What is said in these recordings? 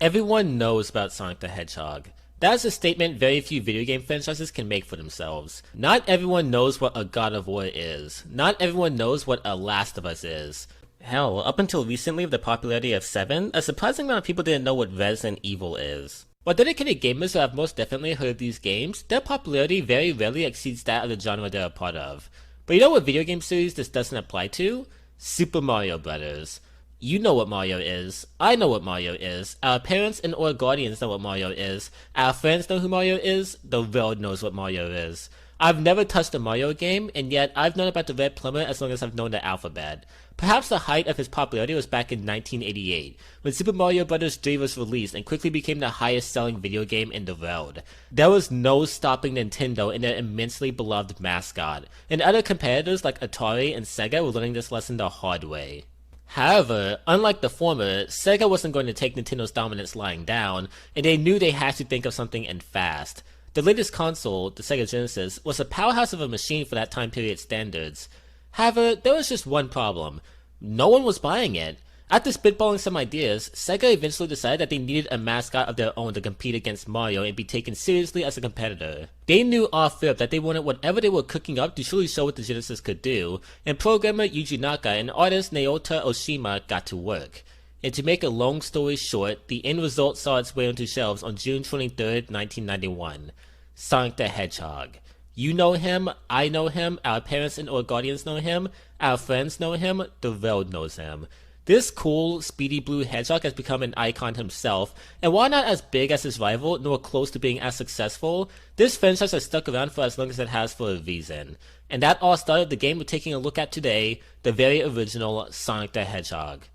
Everyone knows about Sonic the Hedgehog. That is a statement very few video game franchises can make for themselves. Not everyone knows what a God of War is. Not everyone knows what a Last of Us is. Hell, up until recently with the popularity of 7, a surprising amount of people didn't know what Resident Evil is. While dedicated gamers who have most definitely heard of these games, their popularity very rarely exceeds that of the genre they're a part of. But you know what video game series this doesn't apply to? Super Mario Brothers. You know what Mario is, I know what Mario is, our parents and or guardians know what Mario is, our friends know who Mario is, the world knows what Mario is. I've never touched a Mario game, and yet I've known about the Red Plumber as long as I've known the alphabet. Perhaps the height of his popularity was back in 1988, when Super Mario Bros. 3 was released and quickly became the highest selling video game in the world. There was no stopping Nintendo and their immensely beloved mascot, and other competitors like Atari and Sega were learning this lesson the hard way. However, unlike the former, Sega wasn't going to take Nintendo's dominance lying down, and they knew they had to think of something and fast. The latest console, the Sega Genesis, was a powerhouse of a machine for that time period standards. However, there was just one problem. No one was buying it. After spitballing some ideas, Sega eventually decided that they needed a mascot of their own to compete against Mario and be taken seriously as a competitor. They knew off rip that they wanted whatever they were cooking up to truly show what the Genesis could do, and programmer Yuji Naka and artist Naota Oshima got to work. And to make a long story short, the end result saw its way onto shelves on June 23rd, 1991. Sonic the Hedgehog. You know him, I know him, our parents and or guardians know him, our friends know him, the world knows him. This cool, speedy blue hedgehog has become an icon himself, and while not as big as his rival, nor close to being as successful, this franchise has stuck around for as long as it has for a reason. And that all started the game we're taking a look at today, the very original Sonic the Hedgehog.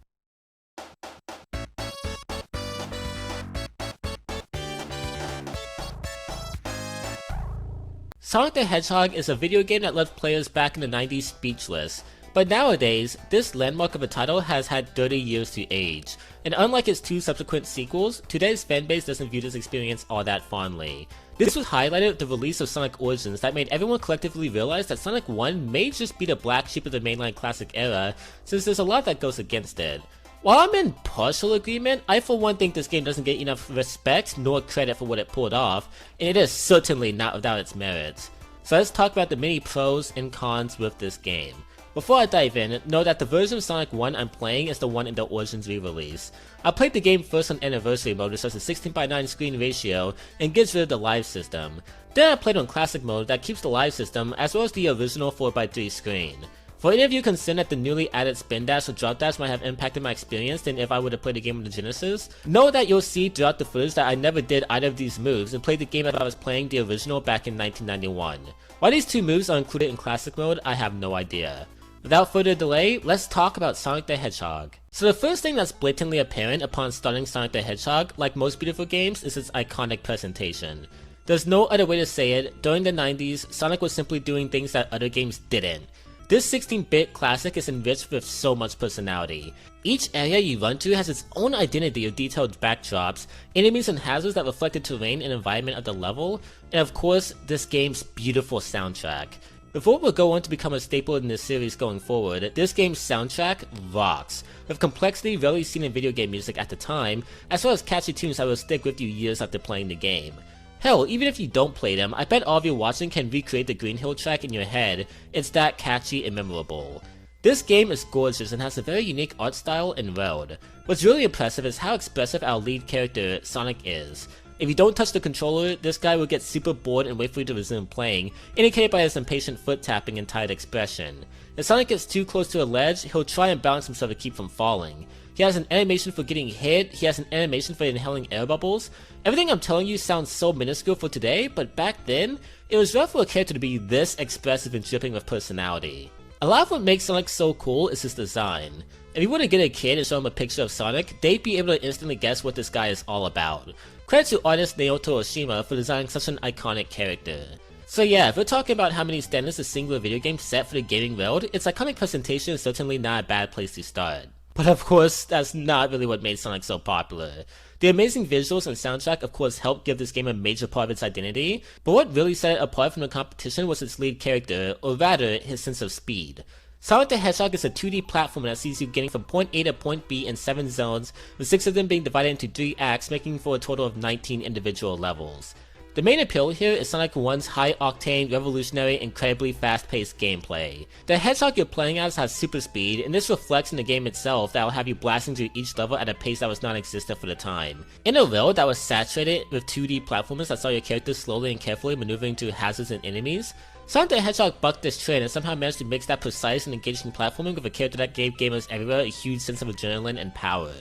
Sonic the Hedgehog is a video game that left players back in the 90s speechless. But nowadays, this landmark of a title has had 30 years to age, and unlike its two subsequent sequels, today's fanbase doesn't view this experience all that fondly. This was highlighted with the release of Sonic Origins that made everyone collectively realize that Sonic 1 may just be the black sheep of the mainline classic era, since there's a lot that goes against it. While I'm in partial agreement, I for one think this game doesn't get enough respect nor credit for what it pulled off, and it is certainly not without its merits. So let's talk about the many pros and cons with this game. Before I dive in, know that the version of Sonic 1 I'm playing is the one in the Origins re-release. I played the game first on Anniversary mode, which has a 16:9 screen ratio and gets rid of the live system. Then I played on Classic mode that keeps the live system as well as the original 4:3 screen. For any of you concerned that the newly added spin dash or drop dash might have impacted my experience than if I would have played the game on the Genesis, know that you'll see throughout the footage that I never did either of these moves and played the game as I was playing the original back in 1991. Why these two moves are included in Classic mode, I have no idea. Without further delay, let's talk about Sonic the Hedgehog. So the first thing that's blatantly apparent upon starting Sonic the Hedgehog, like most beautiful games, is its iconic presentation. There's no other way to say it, during the 90s, Sonic was simply doing things that other games didn't. This 16-bit classic is enriched with so much personality. Each area you run to has its own identity of detailed backdrops, enemies and hazards that reflect the terrain and environment of the level, and of course, this game's beautiful soundtrack. Before it will go on to become a staple in this series going forward, this game's soundtrack rocks, with complexity rarely seen in video game music at the time, as well as catchy tunes that will stick with you years after playing the game. Hell, even if you don't play them, I bet all of you watching can recreate the Green Hill track in your head, it's that catchy and memorable. This game is gorgeous and has a very unique art style and world. What's really impressive is how expressive our lead character, Sonic, is. If you don't touch the controller, this guy will get super bored and wait for you to resume playing, indicated by his impatient foot tapping and tired expression. If Sonic gets too close to a ledge, he'll try and balance himself to keep from falling. He has an animation for getting hit, he has an animation for inhaling air bubbles. Everything I'm telling you sounds so minuscule for today, but back then, it was rare for a character to be this expressive and dripping with personality. A lot of what makes Sonic so cool is his design. If you were to get a kid and show him a picture of Sonic, they'd be able to instantly guess what this guy is all about. Credit to artist Naota Oshima for designing such an iconic character. So yeah, if we're talking about how many standards a singular video game set for the gaming world, its iconic presentation is certainly not a bad place to start. But of course, that's not really what made Sonic so popular. The amazing visuals and soundtrack of course helped give this game a major part of its identity, but what really set it apart from the competition was its lead character, or rather, his sense of speed. Sonic the Hedgehog is a 2D platformer that sees you getting from point A to point B in 7 zones, with 6 of them being divided into 3 acts, making for a total of 19 individual levels. The main appeal here is Sonic 1's high-octane, revolutionary, incredibly fast-paced gameplay. The Hedgehog you're playing as has super speed, and this reflects in the game itself that will have you blasting through each level at a pace that was non-existent for the time. In a world that was saturated with 2D platformers that saw your characters slowly and carefully maneuvering through hazards and enemies, Sonic the Hedgehog bucked this trend and somehow managed to mix that precise and engaging platforming with a character that gave gamers everywhere a huge sense of adrenaline and power.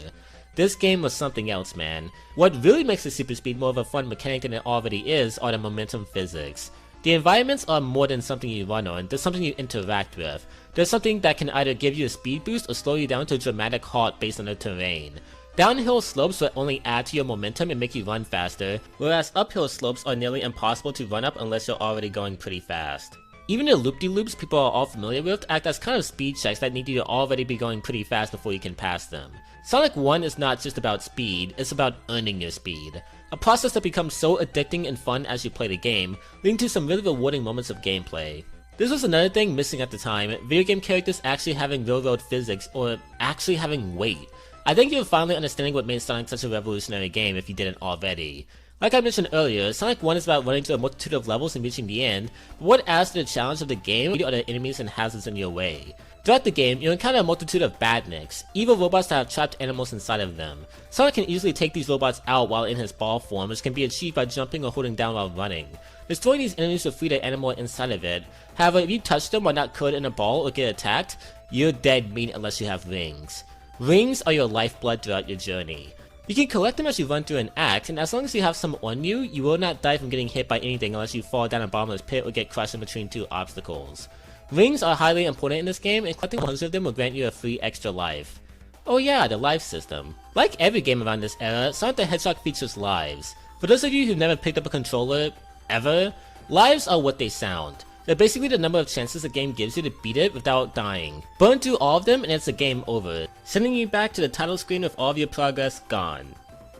This game was something else, man. What really makes the super speed more of a fun mechanic than it already is are the momentum physics. The environments are more than something you run on, there's something you interact with. There's something that can either give you a speed boost or slow you down to a dramatic halt based on the terrain. Downhill slopes will only add to your momentum and make you run faster, whereas uphill slopes are nearly impossible to run up unless you're already going pretty fast. Even the loop-de-loops people are all familiar with act as kind of speed checks that need you to already be going pretty fast before you can pass them. Sonic 1 is not just about speed, it's about earning your speed. A process that becomes so addicting and fun as you play the game, leading to some really rewarding moments of gameplay. This was another thing missing at the time, video game characters actually having real-world physics, or actually having weight. I think you're finally understanding what made Sonic such a revolutionary game if you didn't already. Like I mentioned earlier, Sonic 1 is about running through a multitude of levels and reaching the end, but what adds to the challenge of the game are the enemies and hazards in your way. Throughout the game, you encounter a multitude of badniks, evil robots that have trapped animals inside of them. Sonic can easily take these robots out while in his ball form, which can be achieved by jumping or holding down while running. Destroying these enemies will free the animal inside of it. However, if you touch them while not curled in a ball or get attacked, you're dead meat unless you have rings. Rings are your lifeblood throughout your journey. You can collect them as you run through an act, and as long as you have some on you, you will not die from getting hit by anything unless you fall down a bottomless pit or get crushed in between 2 obstacles. Rings are highly important in this game, and collecting 100 of them will grant you a free extra life. Oh yeah, the life system. Like every game around this era, Sonic the Hedgehog features lives. For those of you who've never picked up a controller, ever, lives are what they sound. They're basically the number of chances a game gives you to beat it without dying. Burn through all of them and it's a game over, sending you back to the title screen with all of your progress gone.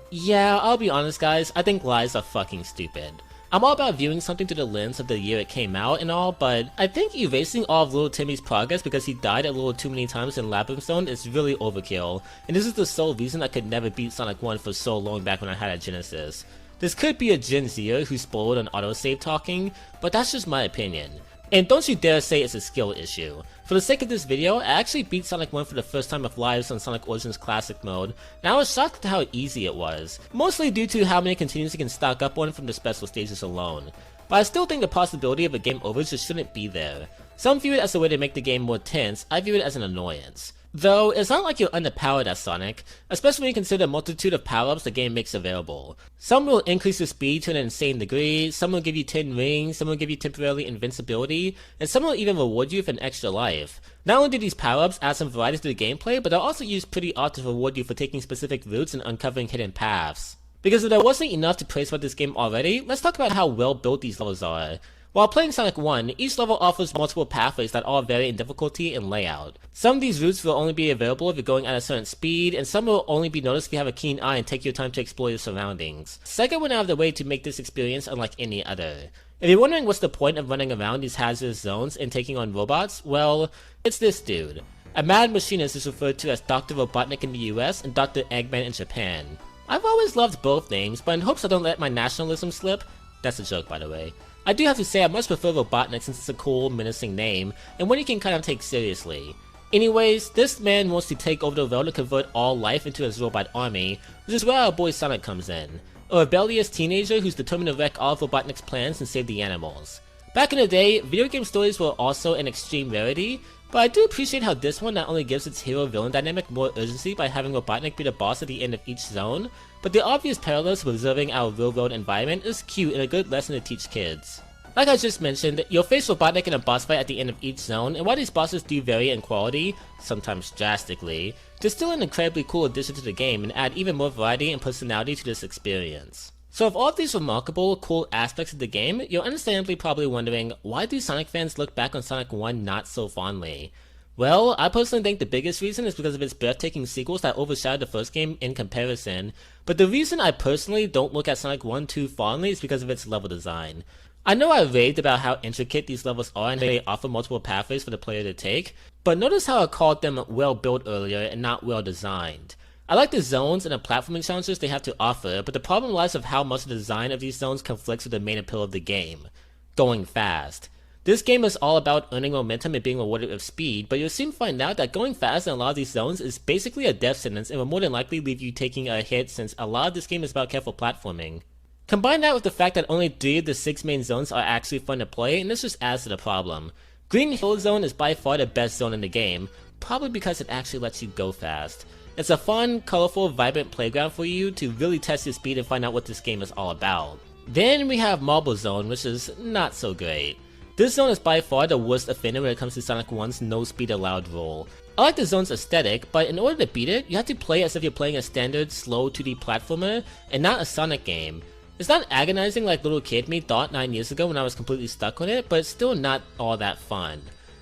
Yeah, I'll be honest guys, I think lives are fucking stupid. I'm all about viewing something through the lens of the year it came out and all, but I think erasing all of Little Timmy's progress because he died a little too many times in Labyrinth Zone is really overkill, and this is the sole reason I could never beat Sonic 1 for so long back when I had a Genesis. This could be a Gen Zer who spoiled on autosave talking, but that's just my opinion. And don't you dare say it's a skill issue. For the sake of this video, I actually beat Sonic 1 for the first time with lives on Sonic Origins Classic mode, and I was shocked at how easy it was, mostly due to how many continues you can stock up on from the special stages alone. But I still think the possibility of a game over just shouldn't be there. Some view it as a way to make the game more tense, I view it as an annoyance. Though, it's not like you're underpowered as Sonic, especially when you consider the multitude of power-ups the game makes available. Some will increase your speed to an insane degree, some will give you 10 rings, some will give you temporary invincibility, and some will even reward you with an extra life. Not only do these power-ups add some variety to the gameplay, but they're also used pretty often to reward you for taking specific routes and uncovering hidden paths. Because if there wasn't enough to praise about this game already, let's talk about how well built these levels are. While playing Sonic 1, each level offers multiple pathways that all vary in difficulty and layout. Some of these routes will only be available if you're going at a certain speed, and some will only be noticed if you have a keen eye and take your time to explore your surroundings. Sega went out of their way to make this experience unlike any other. If you're wondering what's the point of running around these hazardous zones and taking on robots, well, it's this dude. A mad machinist is referred to as Dr. Robotnik in the US and Dr. Eggman in Japan. I've always loved both names, but in hopes I don't let my nationalism slip, that's a joke by the way, I do have to say I much prefer Robotnik since it's a cool, menacing name, and one you can kind of take seriously. Anyways, this man wants to take over the world to convert all life into his robot army, which is where our boy Sonic comes in. A rebellious teenager who's determined to wreck all of Robotnik's plans and save the animals. Back in the day, video game stories were also an extreme rarity, but I do appreciate how this one not only gives its hero-villain dynamic more urgency by having Robotnik be the boss at the end of each zone, but the obvious parallels to observing our real-world environment is cute and a good lesson to teach kids. Like I just mentioned, you'll face Robotnik in a boss fight at the end of each zone, and while these bosses do vary in quality, sometimes drastically, they're still an incredibly cool addition to the game and add even more variety and personality to this experience. So of all of these remarkable, cool aspects of the game, you're understandably probably wondering, why do Sonic fans look back on Sonic 1 not so fondly? Well, I personally think the biggest reason is because of its breathtaking sequels that overshadowed the first game in comparison, but the reason I personally don't look at Sonic 1 too fondly is because of its level design. I know I raved about how intricate these levels are and they offer multiple pathways for the player to take, but notice how I called them well built earlier and not well designed. I like the zones and the platforming challenges they have to offer, but the problem lies of how much the design of these zones conflicts with the main appeal of the game: going fast. This game is all about earning momentum and being rewarded with speed, but you'll soon find out that going fast in a lot of these zones is basically a death sentence and will more than likely leave you taking a hit, since a lot of this game is about careful platforming. Combine that with the fact that only 3 of the 6 main zones are actually fun to play, and this just adds to the problem. Green Hill Zone is by far the best zone in the game, probably because it actually lets you go fast. It's a fun, colorful, vibrant playground for you to really test your speed and find out what this game is all about. Then we have Marble Zone, which is not so great. This zone is by far the worst offender when it comes to Sonic 1's no speed allowed rule. I like the zone's aesthetic, but in order to beat it, you have to play as if you're playing a standard, slow 2D platformer, and not a Sonic game. It's not agonizing like little kid me thought 9 years ago when I was completely stuck on it, but it's still not all that fun.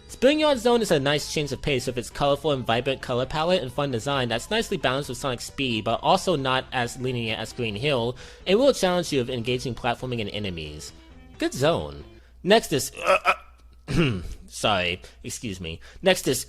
Spinning Yard Zone is a nice change of pace with its colorful and vibrant color palette and fun design that's nicely balanced with Sonic's speed, but also not as lenient as Green Hill, and will challenge you with engaging platforming and enemies. Good zone. Next is sorry, excuse me. Next is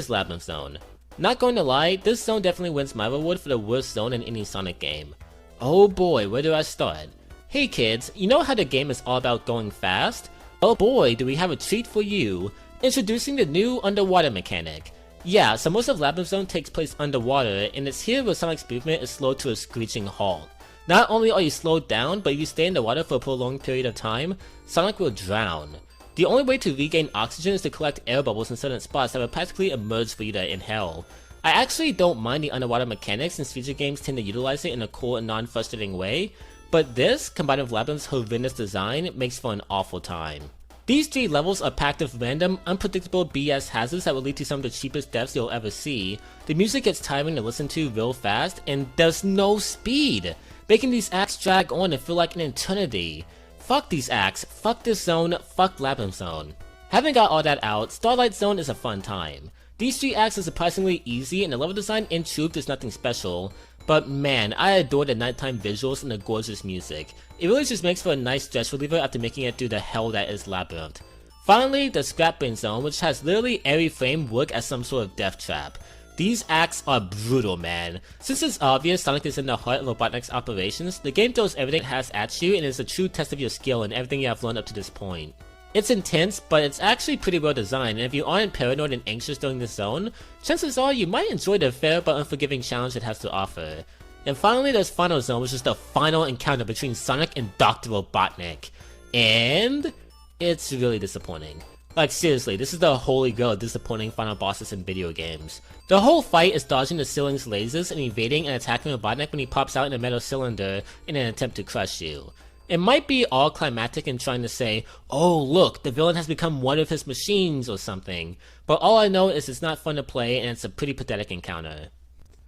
Labyrinth Zone. Not going to lie, this zone definitely wins my reward for the worst zone in any Sonic game. Oh boy, where do I start? Hey kids, you know how the game is all about going fast? Oh boy, do we have a treat for you. Introducing the new underwater mechanic. Yeah, so most of Labyrinth Zone takes place underwater, and it's here where Sonic's movement is slowed to a screeching halt. Not only are you slowed down, but if you stay in the water for a prolonged period of time, Sonic will drown. The only way to regain oxygen is to collect air bubbles in certain spots that will practically emerge for you to inhale. I actually don't mind the underwater mechanics since future games tend to utilize it in a cool and non-frustrating way, but this, combined with Labyrinth's horrendous design, makes for an awful time. These 3 levels are packed with random, unpredictable BS hazards that will lead to some of the cheapest deaths you'll ever see. The music gets tiring to listen to real fast, and there's no speed, making these acts drag on and feel like an eternity. Fuck these acts, fuck this zone, fuck Labyrinth Zone. Having got all that out, Starlight Zone is a fun time. These 3 acts are surprisingly easy and the level design in truth is nothing special, but man, I adore the nighttime visuals and the gorgeous music. It really just makes for a nice stress reliever after making it through the hell that is Labyrinth. Finally, the Scrap Brain Zone, which has literally every frame work as some sort of death trap. These acts are brutal, man. Since it's obvious Sonic is in the heart of Robotnik's operations, the game throws everything it has at you and is a true test of your skill and everything you have learned up to this point. It's intense, but it's actually pretty well designed, and if you aren't paranoid and anxious during this zone, chances are you might enjoy the fair but unforgiving challenge it has to offer. And finally, there's Final Zone, which is the final encounter between Sonic and Dr. Robotnik. And it's really disappointing. Like seriously, this is the holy grail of disappointing final bosses in video games. The whole fight is dodging the ceiling's lasers and evading and attacking Robotnik when he pops out in a metal cylinder in an attempt to crush you. It might be all climactic and trying to say, oh look, the villain has become one of his machines or something, but all I know is it's not fun to play and it's a pretty pathetic encounter.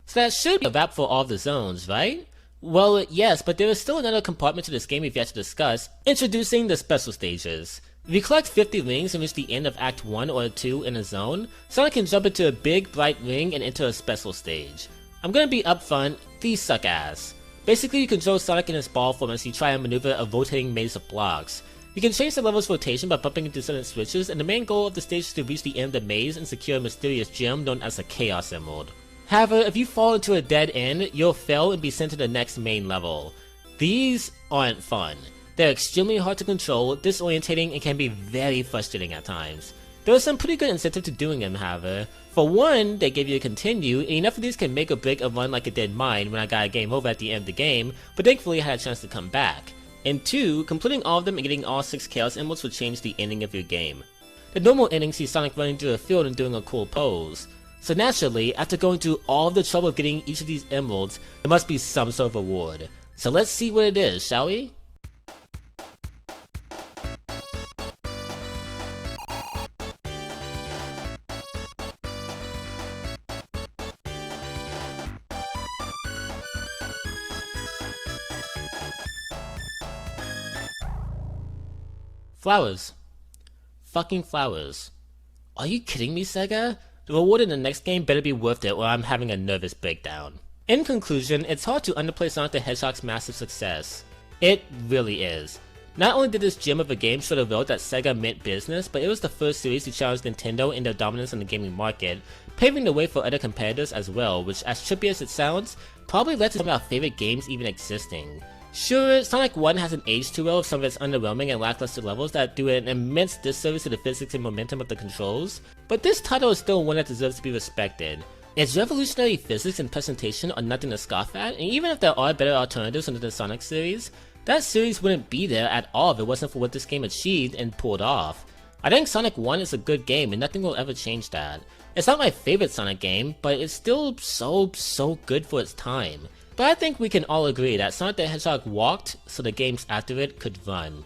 So that should be a wrap for all of the zones, right? Well, yes, but there is still another compartment to this game we've yet to discuss, introducing the special stages. If you collect 50 rings and reach the end of Act 1 or 2 in a zone, Sonic can jump into a big bright ring and enter a special stage. I'm gonna be upfront, these suck ass. Basically, you control Sonic in his ball form as you try and maneuver a rotating maze of blocks. You can change the level's rotation by bumping into certain switches, and the main goal of the stage is to reach the end of the maze and secure a mysterious gem known as the Chaos Emerald. However, if you fall into a dead end, you'll fail and be sent to the next main level. These aren't fun. They're extremely hard to control, disorientating, and can be very frustrating at times. There is some pretty good incentive to doing them, however. For one, they give you a continue, and enough of these can make or break a run like it did mine when I got a game over at the end of the game, but thankfully I had a chance to come back. And two, completing all of them and getting all 6 Chaos Emeralds will change the ending of your game. The normal ending sees Sonic running through a field and doing a cool pose. So naturally, after going through all of the trouble of getting each of these emeralds, there must be some sort of reward. So let's see what it is, shall we? Flowers. Fucking flowers. Are you kidding me, Sega? The reward in the next game better be worth it or I'm having a nervous breakdown. In conclusion, it's hard to underplay Sonic the Hedgehog's massive success. It really is. Not only did this gem of a game show the road that Sega meant business, but it was the first series to challenge Nintendo in their dominance in the gaming market, paving the way for other competitors as well, which, as trippy as it sounds, probably led to some of our favorite games even existing. Sure, Sonic 1 hasn't aged too well with some of its underwhelming and lackluster levels that do an immense disservice to the physics and momentum of the controls, but this title is still one that deserves to be respected. Its revolutionary physics and presentation are nothing to scoff at, and even if there are better alternatives under the Sonic series, that series wouldn't be there at all if it wasn't for what this game achieved and pulled off. I think Sonic 1 is a good game and nothing will ever change that. It's not my favorite Sonic game, but it's still so good for its time. But I think we can all agree that Sonic the Hedgehog walked so the games after it could run.